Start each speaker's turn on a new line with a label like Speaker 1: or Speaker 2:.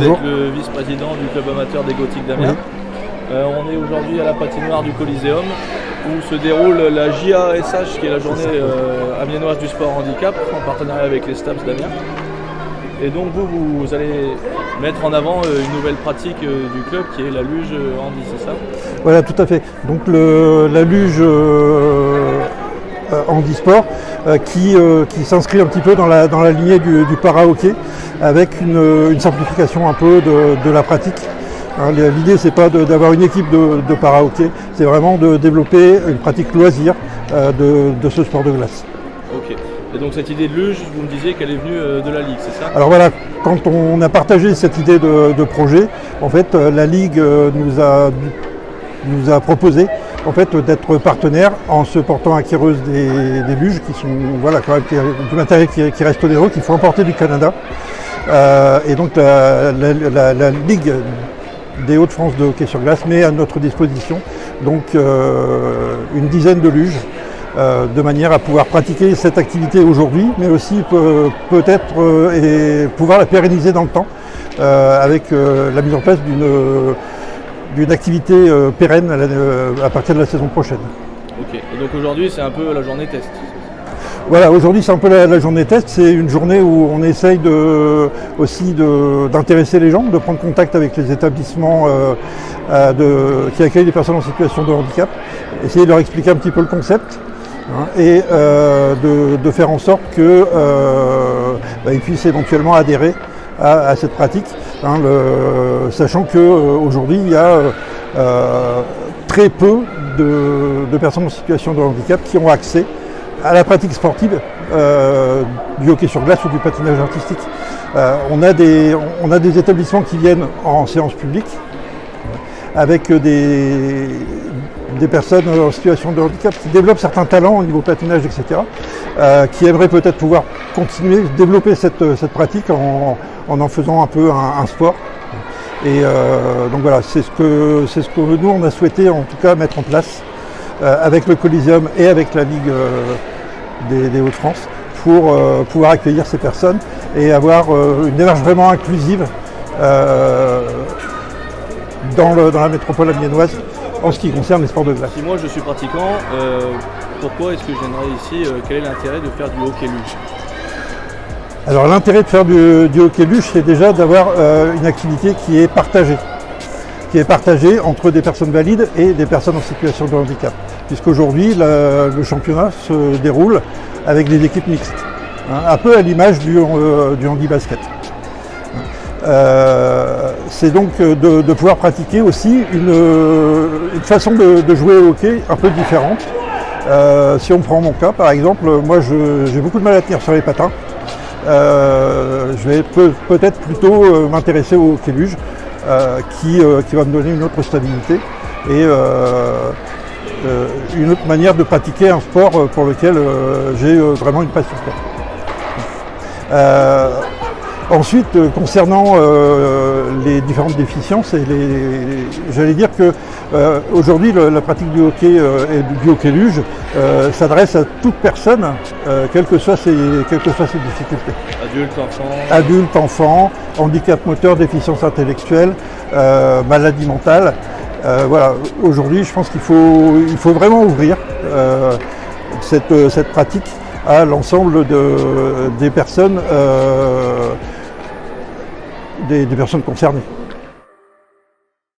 Speaker 1: Bonjour.
Speaker 2: êtes le vice-président du club amateur des Gothiques d'Amiens. Oui. On est aujourd'hui à la patinoire du Coliseum où se déroule la JASH qui est la journée amiénoise du sport handicap en partenariat avec les STAPS d'Amiens. Et donc vous allez mettre en avant une nouvelle pratique du club qui est la luge handi, c'est ça?
Speaker 1: Voilà, tout à fait. Donc la luge handisport qui s'inscrit un petit peu dans la lignée du para-hockey avec une simplification un peu de la pratique. Hein, l'idée c'est pas d'avoir une équipe de para-hockey, c'est vraiment de développer une pratique loisir de ce sport de glace.
Speaker 2: Ok. Et donc cette idée de luge, vous me disiez qu'elle est venue de la Ligue, c'est ça?
Speaker 1: Alors voilà, quand on a partagé cette idée de projet, en fait la Ligue nous a proposé en fait d'être partenaire en se portant acquéreuse des luges qui sont voilà quand même du matériel qui reste onéreux, qu'il faut importer du Canada. Et donc la Ligue des Hauts-de-France de hockey sur glace met à notre disposition donc une dizaine de luges de manière à pouvoir pratiquer cette activité aujourd'hui, mais aussi peut-être et pouvoir la pérenniser dans le temps avec la mise en place d'une activité pérenne à partir de la saison prochaine.
Speaker 2: Ok, et donc aujourd'hui c'est un peu la journée test.
Speaker 1: Voilà, aujourd'hui c'est un peu la journée test, c'est une journée où on essaye aussi d'intéresser les gens, de prendre contact avec les établissements qui accueillent les personnes en situation de handicap, essayer de leur expliquer un petit peu le concept hein, et de faire en sorte qu'ils puissent éventuellement adhérer à cette pratique, hein, sachant qu'aujourd'hui il y a très peu de personnes en situation de handicap qui ont accès à la pratique sportive du hockey sur glace ou du patinage artistique. On a des établissements qui viennent en séance publique avec des personnes en situation de handicap qui développent certains talents au niveau patinage, etc., qui aimeraient peut-être pouvoir continuer, développer cette pratique en faisant un peu un sport. Et donc voilà, c'est ce que nous on a souhaité en tout cas mettre en place avec le Coliseum et avec la Ligue des Hauts-de-France pour pouvoir accueillir ces personnes et avoir une démarche vraiment inclusive dans la métropole amiénoise en ce qui concerne les sports de glace.
Speaker 2: Si moi je suis pratiquant, pourquoi est-ce que je viendrais ici? Quel est l'intérêt de faire du hockey luge?
Speaker 1: Alors l'intérêt de faire du hockey luge, c'est déjà d'avoir une activité qui est partagée entre des personnes valides et des personnes en situation de handicap. Puisqu'aujourd'hui, le championnat se déroule avec des équipes mixtes, hein, un peu à l'image du handi-basket. C'est donc de pouvoir pratiquer aussi une façon de jouer au hockey un peu différente. Si on prend mon cas, par exemple, moi j'ai beaucoup de mal à tenir sur les patins. Je vais peut-être plutôt m'intéresser au hockey luge qui va me donner une autre stabilité et une autre manière de pratiquer un sport pour lequel j'ai vraiment une passion. Ensuite, concernant les différentes déficiences, j'allais dire que aujourd'hui la pratique du hockey et du hockey luge s'adresse à toute personne, quelles que soient ses difficultés. Adultes, enfants, handicap moteur, déficience intellectuelle, maladie mentale. Voilà. Aujourd'hui, je pense qu'il faut vraiment ouvrir cette pratique à l'ensemble des personnes concernées.